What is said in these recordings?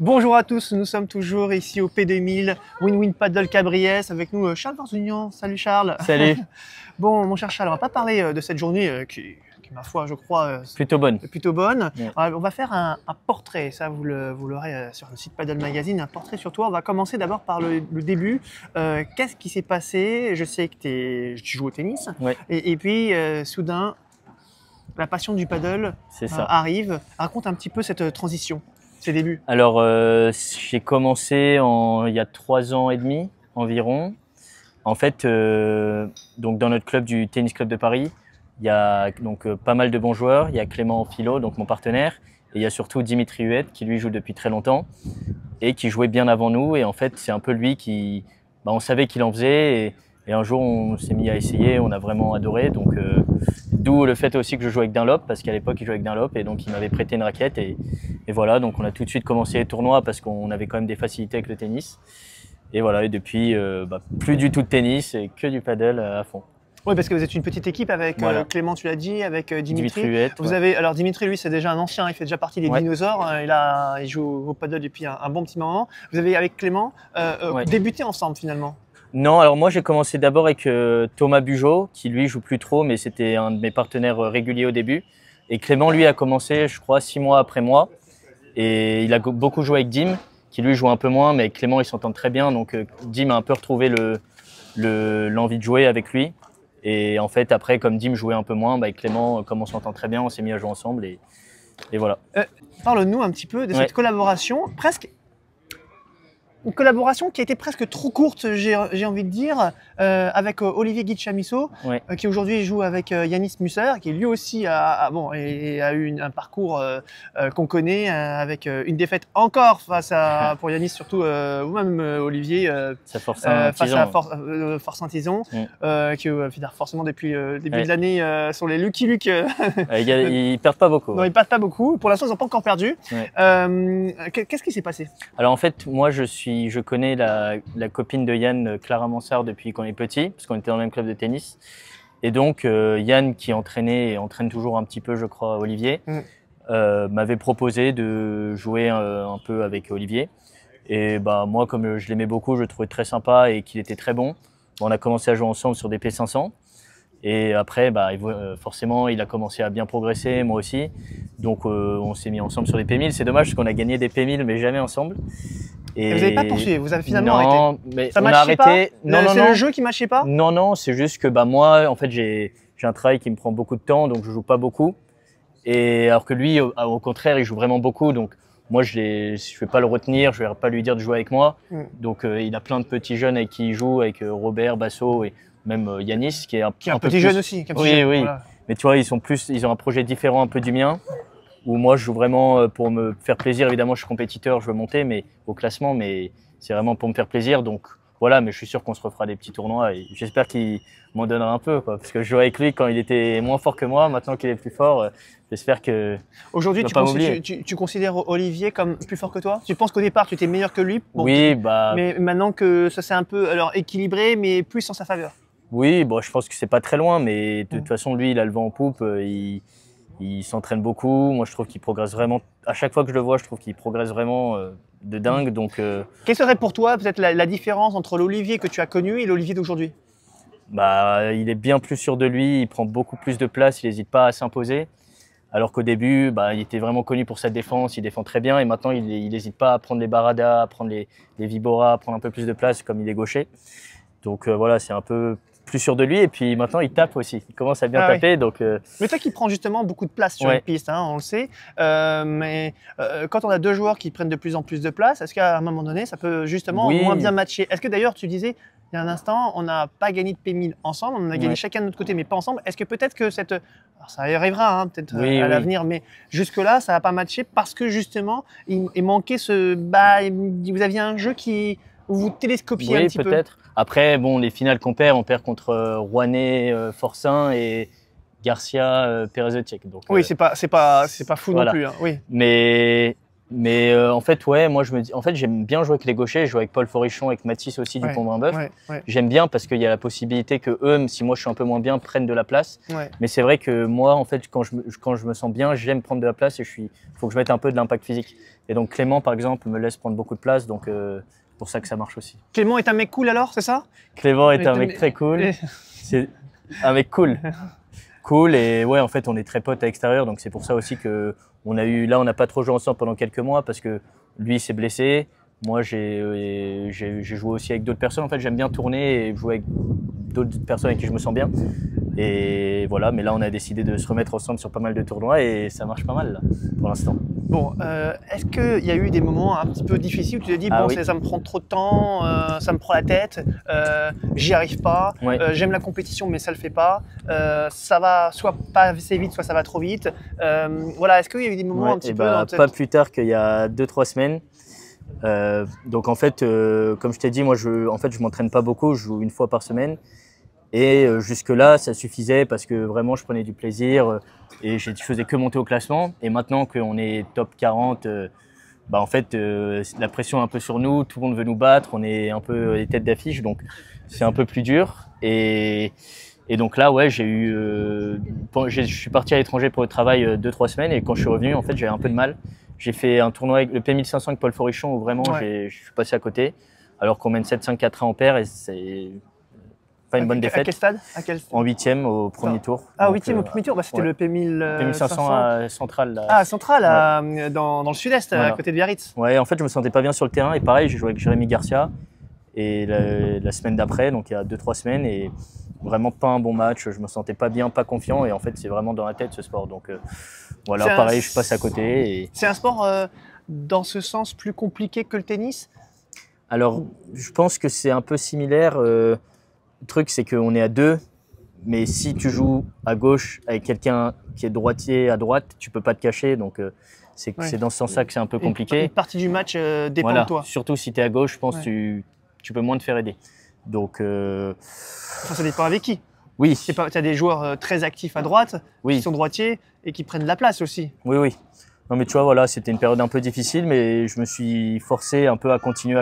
Bonjour à tous, nous sommes toujours ici au P2000, Win-Win Paddle Cabriès, avec nous Charles Verzunian. Salut Charles. Salut. Bon, mon cher Charles, on va pas parler de cette journée qui, ma foi, je crois, Plutôt bonne. plutôt bonne. Ouais. On va faire un portrait, ça vous l'aurez sur le site Paddle Magazine, un portrait sur toi. On va commencer d'abord par le début. Qu'est-ce qui s'est passé? Je sais que tu joues au tennis. Ouais. Et puis, soudain, la passion du paddle arrive. Raconte un petit peu cette transition. Ses débuts. Alors, j'ai commencé il y a 3 ans et demi environ. En fait, donc dans notre club du Tennis Club de Paris, il y a donc pas mal de bons joueurs. Il y a Clément Philo, donc mon partenaire, et il y a surtout Dimitri Huet qui lui joue depuis très longtemps et qui jouait bien avant nous. Et en fait, c'est un peu lui qui, on savait qu'il en faisait. Et un jour, on s'est mis à essayer. On a vraiment adoré. Donc d'où le fait aussi que je joue avec Dunlop, parce qu'à l'époque, il jouait avec Dunlop et donc il m'avait prêté une raquette. Et voilà, donc on a tout de suite commencé les tournois parce qu'on avait quand même des facilités avec le tennis. Et voilà, et depuis, plus du tout de tennis et que du paddle à fond. Oui, parce que vous êtes une petite équipe avec Clément, tu l'as dit, avec Dimitri. Huet, Alors Dimitri, lui, c'est déjà un ancien, il fait déjà partie des dinosaures. Il joue au paddle depuis un bon petit moment. Vous avez, avec Clément, débuté ensemble finalement? Non, alors moi j'ai commencé d'abord avec Thomas Bugeaud, qui lui joue plus trop, mais c'était un de mes partenaires réguliers au début. Et Clément, lui, a commencé, je crois, 6 mois après moi. Et il a beaucoup joué avec Dim, qui lui joue un peu moins, mais avec Clément, ils s'entendent très bien. Donc Dim a un peu retrouvé l'envie de jouer avec lui. Et en fait, après, comme Dim jouait un peu moins, avec Clément, comme on s'entend très bien, on s'est mis à jouer ensemble. Et voilà. Parle-nous un petit peu de cette collaboration, une collaboration qui a été presque trop courte, j'ai envie de dire, avec Olivier Guichamisso, qui aujourd'hui joue avec Yanis Musser, qui lui aussi a eu un parcours qu'on connaît, avec une défaite encore pour Yanis, surtout, ou même Olivier, face à Force Saint-Izon, qui forcément depuis le début de l'année sont les Lucky Luke. Ils perdent pas beaucoup. Non, ils perdent pas beaucoup. Pour l'instant, ils n'ont pas encore perdu. Qu'est-ce qui s'est passé? Alors en fait, moi je connais la copine de Yann, Clara Mansart, depuis qu'on est petit, parce qu'on était dans le même club de tennis. Et donc Yann, qui entraînait et entraîne toujours un petit peu, je crois, Olivier, m'avait proposé de jouer un peu avec Olivier. Et moi, comme je l'aimais beaucoup, je le trouvais très sympa et qu'il était très bon. On a commencé à jouer ensemble sur des P500. Et après, forcément, il a commencé à bien progresser, moi aussi. Donc, on s'est mis ensemble sur les P1000. C'est dommage parce qu'on a gagné des P1000, mais jamais ensemble. Et vous n'avez pas poursuivi, vous avez finalement arrêté? Non, mais ça on a arrêté. Non, c'est le jeu qui ne matchait pas? Non, c'est juste que moi, en fait, j'ai un travail qui me prend beaucoup de temps, donc je joue pas beaucoup. Et alors que lui, au contraire, il joue vraiment beaucoup. Donc, moi, je vais pas le retenir, je vais pas lui dire de jouer avec moi. Donc, il a plein de petits jeunes avec qui il joue, avec Robert, Basso et même Yanis, qui est un petit jeune aussi. Oui. Voilà. Mais tu vois, ils ont un projet différent un peu du mien, où moi, je joue vraiment pour me faire plaisir. Évidemment, je suis compétiteur, je veux monter mais au classement, mais c'est vraiment pour me faire plaisir. Donc, voilà, mais je suis sûr qu'on se refera des petits tournois et j'espère qu'il m'en donnera un peu, parce que je jouais avec lui quand il était moins fort que moi. Maintenant qu'il est plus fort, j'espère que. Aujourd'hui, tu considères Olivier comme plus fort que toi? Tu penses qu'au départ, tu étais meilleur que lui? Oui, mais maintenant que ça s'est un peu équilibré, mais plus en sa faveur. Oui, je pense que c'est pas très loin, mais de toute façon, lui, il a le vent en poupe. Il s'entraîne beaucoup. Moi, je trouve qu'il progresse vraiment. À chaque fois que je le vois, je trouve qu'il progresse vraiment de dingue. Donc, quelle serait pour toi peut-être la différence entre l'Olivier que tu as connu et l'Olivier d'aujourd'hui? Il est bien plus sûr de lui. Il prend beaucoup plus de place. Il n'hésite pas à s'imposer. Alors qu'au début, il était vraiment connu pour sa défense. Il défend très bien. Et maintenant, il n'hésite pas à prendre les baradas, à prendre les vibora, à prendre un peu plus de place comme il est gaucher. Donc voilà, c'est un peu plus sûr de lui, et puis maintenant il tape aussi, il commence à bien taper. Oui. Donc, Mais toi qui prends justement beaucoup de place sur une piste, on le sait, mais quand on a deux joueurs qui prennent de plus en plus de place, est-ce qu'à un moment donné ça peut justement moins bien matcher? Est-ce que d'ailleurs tu disais il y a un instant, on n'a pas gagné de P1000 ensemble, on a gagné chacun de notre côté mais pas ensemble, est-ce que peut-être que ça arrivera peut-être à l'avenir, mais jusque-là ça n'a pas matché parce que justement il manquait vous aviez un jeu où vous télescopiez un petit peu? Peut-être. Après, les finales qu'on perd, on perd contre Rouanet, Forçin et Garcia, Pérez-Etiek. Donc, oui, c'est pas fou non plus. Oui. Mais Mais en fait, ouais, moi je me dis, en fait, j'aime bien jouer avec les gauchers. Je joue avec Paul Forichon, avec Mathis aussi du Pont-Brimboeuf. J'aime bien parce qu'il y a la possibilité que eux, même si moi je suis un peu moins bien, prennent de la place. Mais c'est vrai que moi, en fait, quand je me sens bien, j'aime prendre de la place et faut que je mette un peu de l'impact physique. Et donc Clément, par exemple, me laisse prendre beaucoup de place, donc c'est pour ça que ça marche aussi. Clément est un mec cool alors, c'est ça? Clément est un mec très cool. C'est un mec cool. Cool, et ouais, en fait, on est très potes à l'extérieur, donc c'est pour ça aussi que on n'a pas trop joué ensemble pendant quelques mois parce que lui s'est blessé. Moi, j'ai joué aussi avec d'autres personnes. En fait, j'aime bien tourner et jouer avec d'autres personnes avec qui je me sens bien. Et voilà, mais là, on a décidé de se remettre ensemble sur pas mal de tournois et ça marche pas mal là, pour l'instant. Bon, est-ce qu'il y a eu des moments un petit peu difficiles où tu te dis, bon, ça me prend trop de temps, ça me prend la tête, j'y arrive pas, j'aime la compétition mais ça le fait pas, ça va soit pas assez vite, soit ça va trop vite. Voilà, est-ce qu'il y a eu des moments un petit peu dans pas plus tard qu'il y a 2-3 semaines. Donc en fait, comme je t'ai dit, moi je m'entraîne pas beaucoup, je joue une fois par semaine. Et jusque-là, ça suffisait parce que vraiment, je prenais du plaisir et je faisais que monter au classement. Et maintenant qu'on est top 40, en fait, la pression est un peu sur nous. Tout le monde veut nous battre. On est un peu les têtes d'affiche, donc c'est un peu plus dur. Et donc là, ouais, je suis parti à l'étranger pour le travail 2-3 semaines. Et quand je suis revenu, en fait, j'avais un peu de mal. J'ai fait un tournoi avec le P1500 avec Paul Forichon où vraiment, je suis passé à côté. Alors qu'on mène 7-5-4 en paire et c'est une bonne défaite. À quel stade? En 8e au premier tour. Ah, 8e au premier tour, c'était le P1500 à Centrale. Là. Ah, Centrale, dans le sud-est, à côté de Biarritz. Ouais, en fait, je me sentais pas bien sur le terrain et pareil, j'ai joué avec Jérémy Garcia et la semaine d'après, donc il y a 2-3 semaines, et vraiment pas un bon match, je me sentais pas bien, pas confiant, et en fait, c'est vraiment dans la tête ce sport. Donc voilà, pareil, je passe à côté. Et... C'est un sport dans ce sens plus compliqué que le tennis? Alors, je pense que c'est un peu similaire. Le truc, c'est qu'on est à deux, mais si tu joues à gauche avec quelqu'un qui est droitier à droite, tu peux pas te cacher. Donc, c'est dans ce sens-là que c'est un peu compliqué. Une partie du match dépend de toi. Surtout si tu es à gauche, je pense que tu peux moins te faire aider. Donc, ça dépend avec qui. Oui. Tu as des joueurs très actifs à droite, qui sont droitiers et qui prennent de la place aussi. Oui, oui. Non, mais tu vois, voilà, c'était une période un peu difficile, mais je me suis forcé un peu à continuer.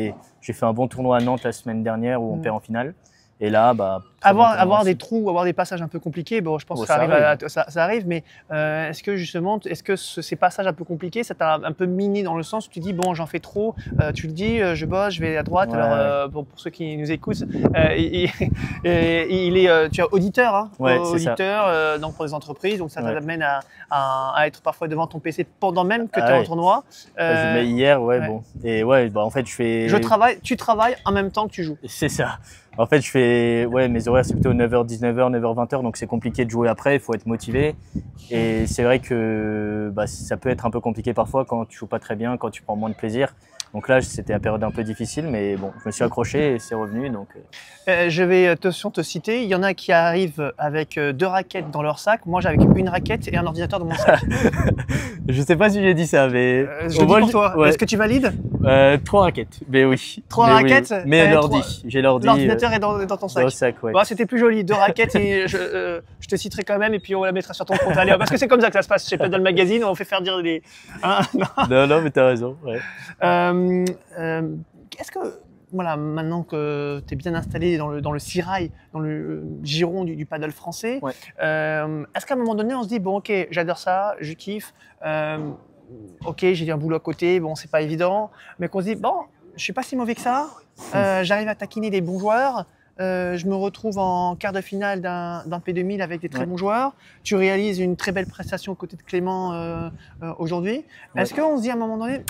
Et j'ai fait un bon tournoi à Nantes la semaine dernière où on perd en finale. Et là, avoir des trous, avoir des passages un peu compliqués, bon, je pense que ça arrive, mais est-ce que justement, ces passages un peu compliqués, ça t'a un peu miné dans le sens où tu dis, bon, j'en fais trop, tu le dis, je bosse, je vais à droite. Alors, pour ceux qui nous écoutent, tu es auditeur, hein, auditeur donc pour les entreprises, donc ça t'amène à être parfois devant ton PC pendant même que tu es en tournoi. Mais hier, bon. Et en fait, tu travailles en même temps que tu joues. C'est ça. En fait, je fais, mes horaires, c'est plutôt 9h, 19h, 9h, 20h, donc c'est compliqué de jouer après, il faut être motivé. Et c'est vrai que ça peut être un peu compliqué parfois quand tu joues pas très bien, quand tu prends moins de plaisir. Donc là, c'était une période un peu difficile, mais bon, je me suis accroché et c'est revenu. Donc... je vais te citer, il y en a qui arrivent avec 2 raquettes dans leur sac, moi j'ai avec une raquette et un ordinateur dans mon sac. Je sais pas si j'ai dit ça, mais... je le dis pour toi, est-ce que tu valides? 3 raquettes, mais oui. 3 raquettes? Oui. Mais l'ordi, j'ai l'ordi. L'ordinateur est dans ton sac. Dans le sac, ouais. C'était plus joli, 2 raquettes et je te citerai quand même et puis on la mettra sur ton compte. Allez, parce que c'est comme ça que ça se passe chez Paddle Magazine, on fait faire dire des... non, mais t'as raison, ouais. Est-ce que, voilà, maintenant que tu es bien installé dans le Sirail, dans le giron du paddle français, est-ce qu'à un moment donné, on se dit, bon, ok, j'adore ça, je kiffe, ok, j'ai un boulot à côté, bon, c'est pas évident, mais qu'on se dit, bon, je suis pas si mauvais que ça, j'arrive à taquiner des bons joueurs, je me retrouve en quart de finale d'un P2000 avec des très bons joueurs. Tu réalises une très belle prestation aux côtés de Clément aujourd'hui. Est-ce qu'on se dit à un moment donné,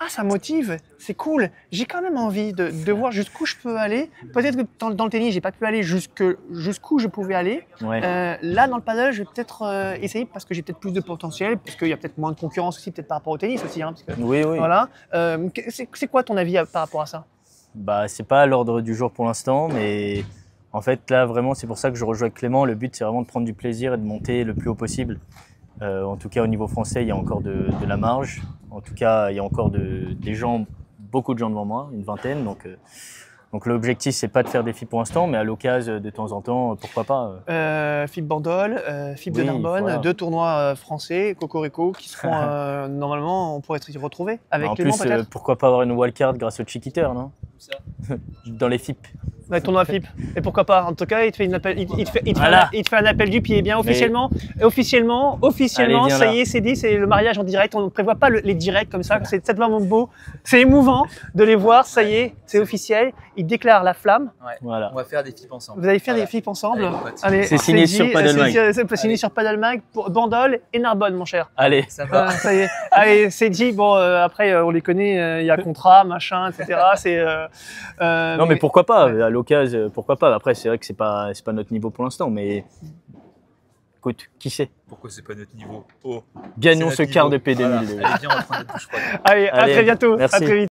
ça motive, c'est cool, j'ai quand même envie de voir jusqu'où je peux aller. Peut-être que dans le tennis, j'ai pas pu aller jusqu'où je pouvais aller. Là, dans le paddle, je vais peut-être essayer parce que j'ai peut-être plus de potentiel, parce qu'il y a peut-être moins de concurrence aussi, peut-être par rapport au tennis aussi. Hein, parce que, oui. Voilà. C'est quoi ton avis par rapport à ça? C'est pas à l'ordre du jour pour l'instant, mais en fait, là, vraiment, c'est pour ça que je rejoins avec Clément. Le but, c'est vraiment de prendre du plaisir et de monter le plus haut possible. En tout cas, au niveau français, il y a encore de la marge. En tout cas, il y a encore des gens, beaucoup de gens devant moi, une vingtaine. Donc Donc l'objectif, c'est pas de faire des FIP pour l'instant, mais à l'occasion, de temps en temps, pourquoi pas. FIP Bandol, FIP de Narbonne, voilà. 2 tournois français, Cocorico, qui seront normalement, on pourrait y retrouver avec En Clément plus, peut-être. pourquoi pas avoir une wildcard grâce au Chiquiteur, non? Dans les FIP. Ouais, tournoi FIP. Et pourquoi pas? En tout cas, il te fait, Voilà. il te fait un appel du pied. Bien officiellement, officiellement, Allez, viens ça là. y est, c'est dit, c'est le mariage en direct. On ne prévoit pas les directs comme ça. C'est tellement beau, c'est émouvant de les voir. Ça y est, c'est officiel. Il déclare la flamme. Ouais. Voilà. On va faire des FIP ensemble. Vous allez faire des FIP ensemble. Allez, C'est signé sur Paddle Mag. C'est signé sur Paddle Mag pour Bandol et Narbonne, mon cher. Allez. Ça va. Ça y est. Allez, c'est dit. Bon, après, on les connaît. Il y a contrat, machin, etc. Non, mais pourquoi pas? À l'occasion, pourquoi pas? Après, c'est vrai que c'est pas notre niveau pour l'instant, mais écoute, qui sait? Pourquoi c'est pas notre niveau? Oh. Gagnons C'est ce notre quart niveau. de P2000. Voilà. Allez, viens, on va prendre notre douche froide. Allez, à Allez, très bientôt. merci. À très vite.